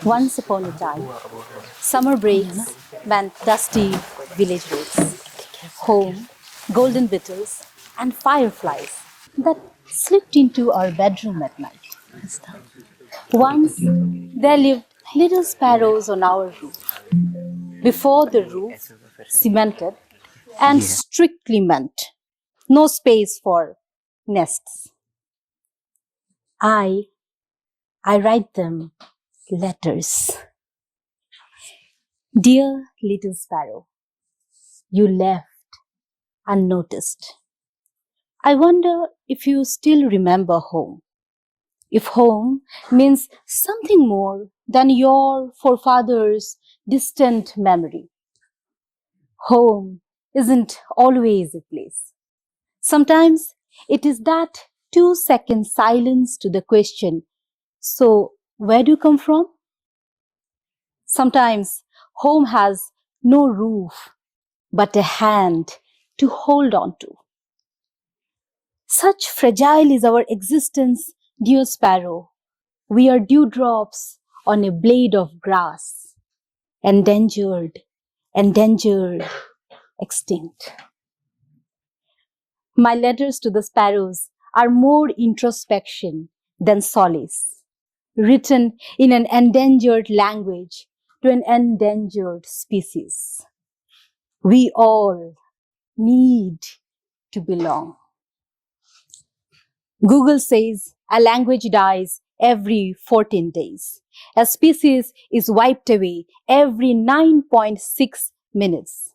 Once upon a time, summer breaks meant dusty village roads, home, golden beetles, and fireflies that slipped into our bedroom at night. Once there lived little sparrows on our roof. Before the roof, cemented and strictly meant no space for nests. I I write them letters. Dear little sparrow, you left unnoticed. I wonder if you still remember home. If home means something more than your forefathers' distant memory. Home isn't always a place. Sometimes it is that 2-second silence to the question, so where do you come from? Sometimes home has no roof but a hand to hold on to. Such fragile is our existence, dear sparrow. We are dewdrops on a blade of grass, endangered, extinct. My letters to the sparrows are more introspection than solace, written in an endangered language to an endangered species. We all need to belong. Google says a language dies every 14 days. A species is wiped away every 9.6 minutes.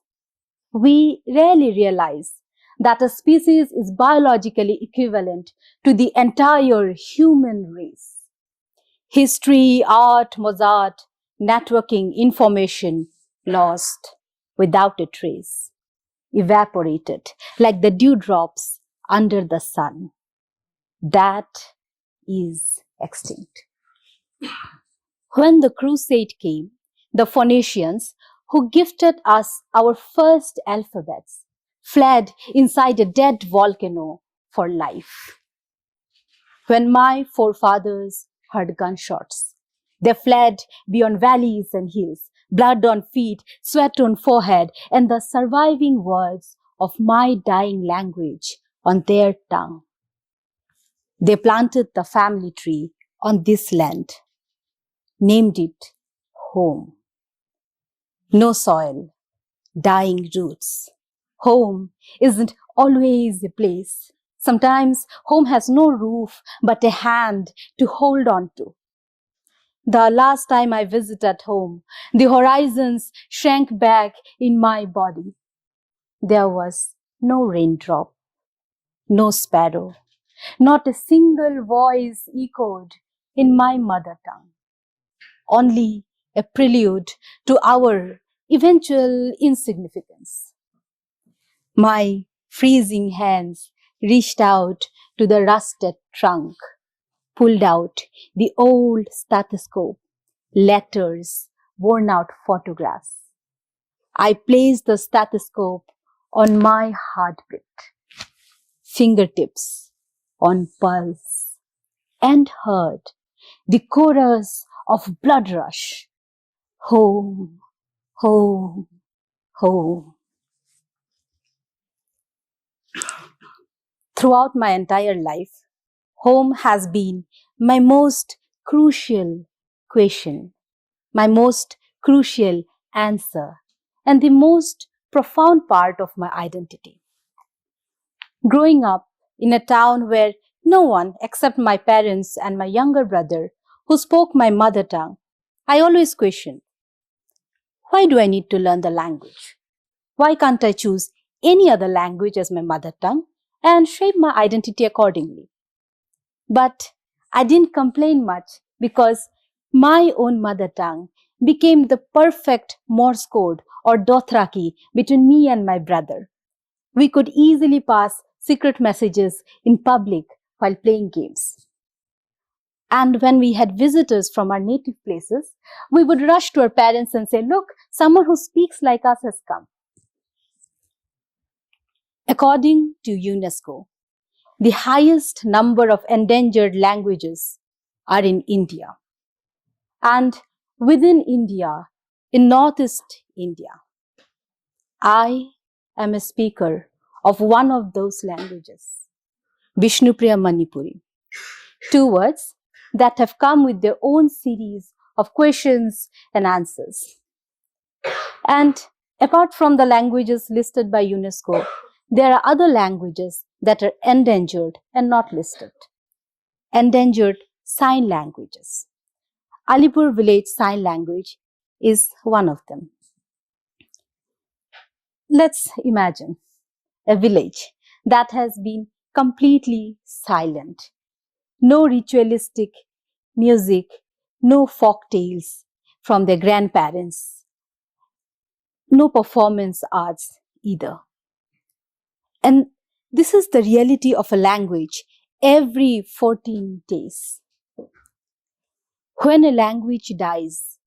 We rarely realize that a species is biologically equivalent to the entire human race. History, art, Mozart, networking, information lost without a trace, evaporated like the dewdrops under the sun. That is extinct. When the crusade came, the Phoenicians, who gifted us our first alphabets, fled inside a dead volcano for life. When my forefathers heard gunshots, they fled beyond valleys and hills, blood on feet, sweat on forehead, and the surviving words of my dying language on their tongue. They planted the family tree on this land, named it home. No soil, dying roots. Home isn't always a place. Sometimes home has no roof but a hand to hold on to. The last time I visited home, the horizons shrank back in my body. There was no raindrop, no sparrow, not a single voice echoed in my mother tongue. Only a prelude to our eventual insignificance. My freezing hands reached out to the rusted trunk, pulled out the old stethoscope, letters, worn out photographs. I placed the stethoscope on my heartbeat, fingertips on pulse, and heard the chorus of blood rush. Home, home, home. Throughout my entire life, home has been my most crucial question, my most crucial answer, and the most profound part of my identity. Growing up in a town where no one except my parents and my younger brother who spoke my mother tongue, I always questioned, why do I need to learn the language? Why can't I choose any other language as my mother tongue and shape my identity accordingly? But I didn't complain much because my own mother tongue became the perfect Morse code or Dothraki between me and my brother. We could easily pass secret messages in public while playing games. And when we had visitors from our native places, we would rush to our parents and say, look, someone who speaks like us has come. According to UNESCO, the highest number of endangered languages are in India. And within India, in Northeast India. I am a speaker of one of those languages, Vishnupriya Manipuri. Two words that have come with their own series of questions and answers. And apart from the languages listed by UNESCO, there are other languages that are endangered and not listed. Endangered sign languages. Alipur village sign language is one of them. Let's imagine a village that has been completely silent. No ritualistic music, no folk tales from their grandparents, no performance arts either. And this is the reality of a language every 14 days. When a language dies,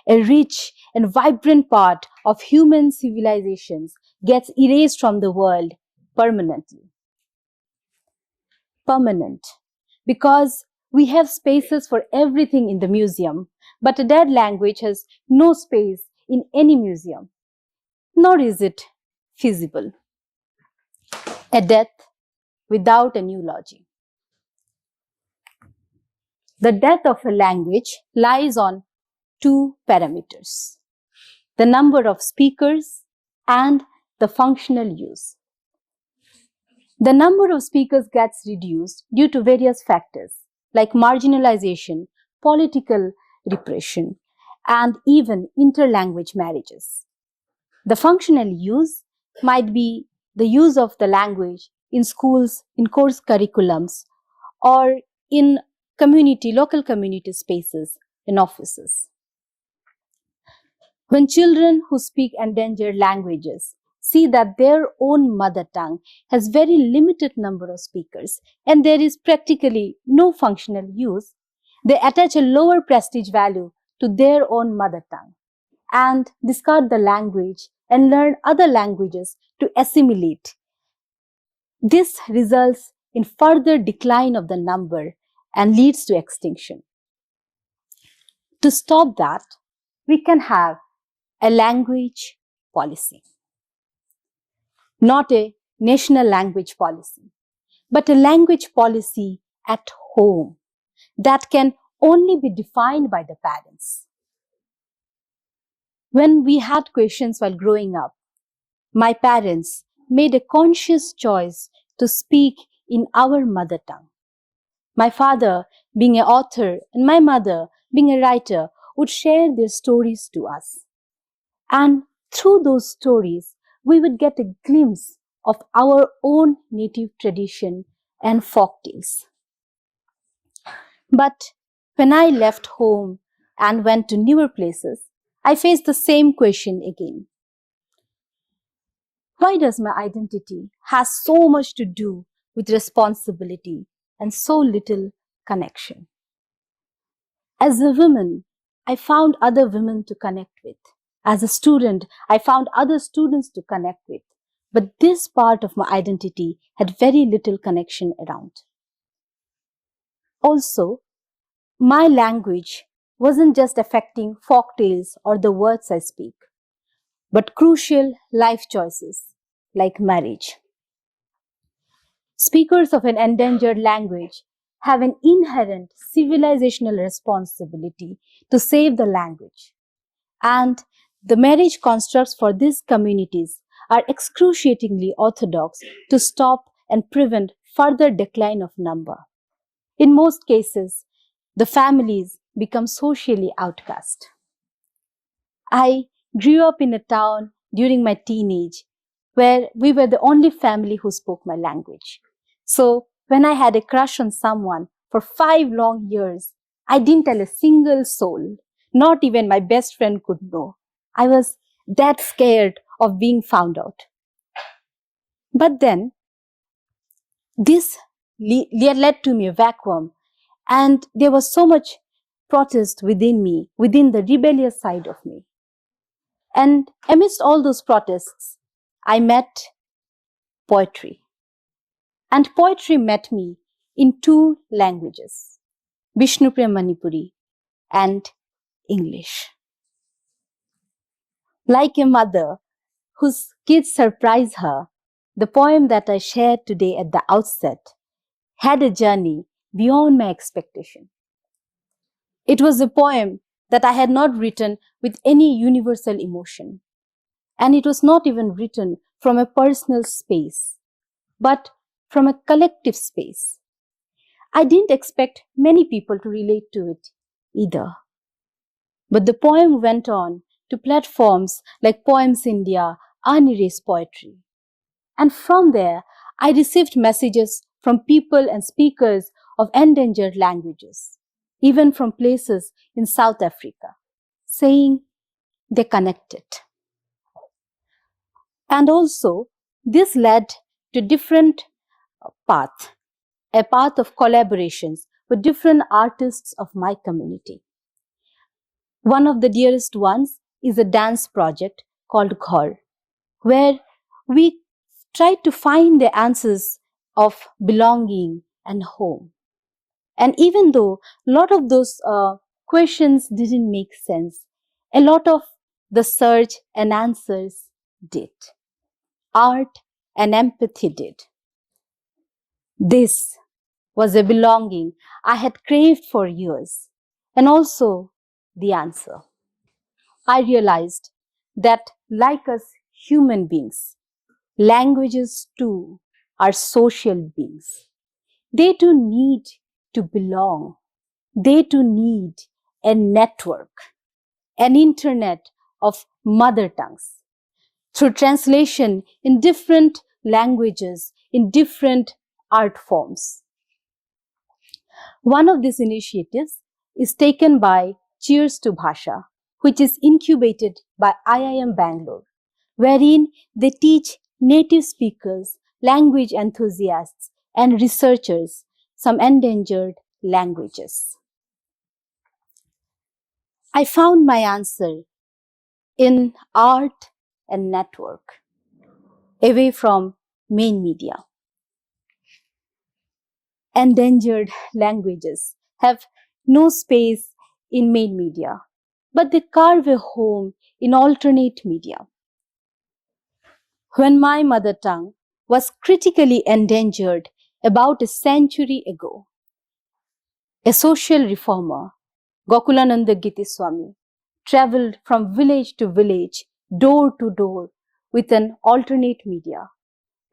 a rich and vibrant part of human civilizations gets erased from the world permanently. Permanent. Because we have spaces for everything in the museum, but a dead language has no space in any museum, nor is it feasible. A death without a eulogy. The death of a language lies on two parameters: the number of speakers and the functional use. The number of speakers gets reduced due to various factors like marginalization, political repression, and even interlanguage marriages. The functional use might be the use of the language in schools, in course curriculums, or in local community spaces, in offices. When children who speak endangered languages see that their own mother tongue has very limited number of speakers and there is practically no functional use, they attach a lower prestige value to their own mother tongue and discard the language and learn other languages to assimilate. This results in further decline of the number and leads to extinction. To stop that, we can have a language policy. Not a national language policy, but a language policy at home that can only be defined by the parents. When we had questions while growing up, my parents made a conscious choice to speak in our mother tongue. My father, being an author, and my mother, being a writer, would share their stories to us. And through those stories, we would get a glimpse of our own native tradition and folktales. But when I left home and went to newer places, I faced the same question again. Why does my identity have so much to do with responsibility and so little connection? As a woman, I found other women to connect with. As a student, I found other students to connect with. But this part of my identity had very little connection around. Also, my language wasn't just affecting folktales or the words I speak, but crucial life choices like marriage. Speakers of an endangered language have an inherent civilizational responsibility to save the language. And the marriage constructs for these communities are excruciatingly orthodox to stop and prevent further decline of number. In most cases, the families become socially outcast. I grew up in a town during my teenage where we were the only family who spoke my language. So when I had a crush on someone for 5 long years, I didn't tell a single soul. Not even my best friend could know. I was that scared of being found out. But then, this led to me a vacuum, and there was so much protest within me, within the rebellious side of me. And amidst all those protests, I met poetry. And poetry met me in 2 languages, Vishnupriya Manipuri and English. Like a mother whose kids surprise her, the poem that I shared today at the outset had a journey beyond my expectation. It was a poem that I had not written with any universal emotion, and it was not even written from a personal space, but from a collective space. I didn't expect many people to relate to it either. But the poem went on to platforms like Poems India, Unerased Poetry. And from there, I received messages from people and speakers of endangered languages, even from places in South Africa, saying they connected. And also, this led to different path, a path of collaborations with different artists of my community. One of the dearest ones is a dance project called Ghar, where we try to find the answers of belonging and home. And even though a lot of those questions didn't make sense, a lot of the search and answers did. Art and empathy did. This was a belonging I had craved for years, and also the answer. I realized that, like us human beings, languages too are social beings. They too need to belong. They too need a network, an internet of mother tongues. Through translation in different languages, in different art forms. One of these initiatives is taken by Cheers to Bhasha, which is incubated by IIM Bangalore, wherein they teach native speakers, language enthusiasts, and researchers some endangered languages. I found my answer in art and network, away from main media. Endangered languages have no space in main media, but they carve a home in alternate media. When my mother tongue was critically endangered about a century ago, a social reformer, Gokulananda Gitiswami, traveled from village to village, door to door, with an alternate media,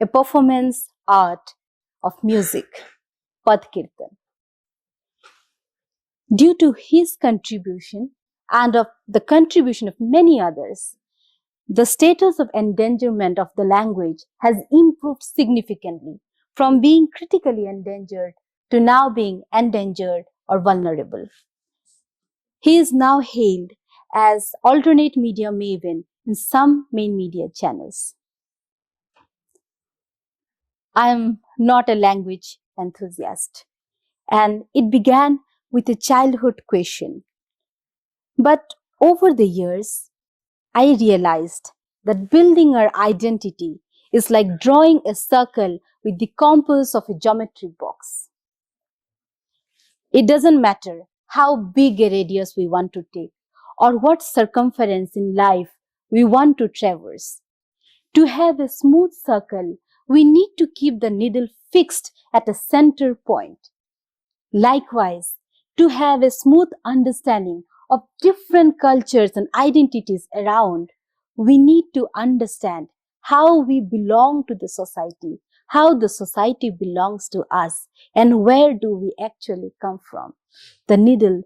a performance art of music, Pad Kirtan. Due to his contribution and of the contribution of many others, the status of endangerment of the language has improved significantly from being critically endangered to now being endangered or vulnerable. He is now hailed as alternate media maven in some main media channels. I am not a language enthusiast, and it began with a childhood question. But over the years, I realized that building our identity is like drawing a circle with the compass of a geometry box. It doesn't matter how big a radius we want to take or what circumference in life we want to traverse. To have a smooth circle, we need to keep the needle fixed at a center point. Likewise, to have a smooth understanding of different cultures and identities around, we need to understand how we belong to the society, how the society belongs to us, and where do we actually come from. The needle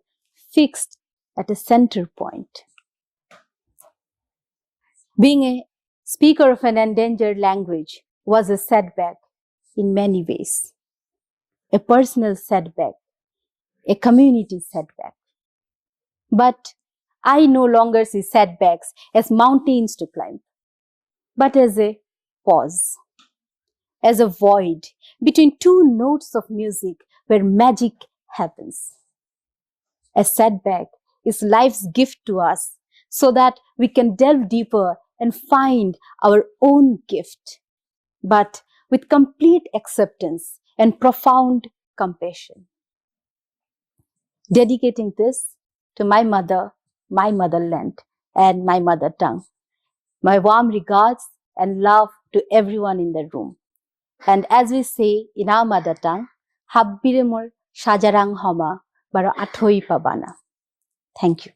fixed at a center point. Being a speaker of an endangered language was a setback in many ways. A personal setback, a community setback. But I no longer see setbacks as mountains to climb, but as a pause, as a void between two notes of music where magic happens. A setback is life's gift to us so that we can delve deeper and find our own gift, but with complete acceptance and profound compassion. Dedicating this to my mother, my motherland and my mother tongue. My warm regards and love to everyone in the room. And as we say in our mother tongue, Habbiremur Shajarang Homa Bara Athoi Pabana. Thank you.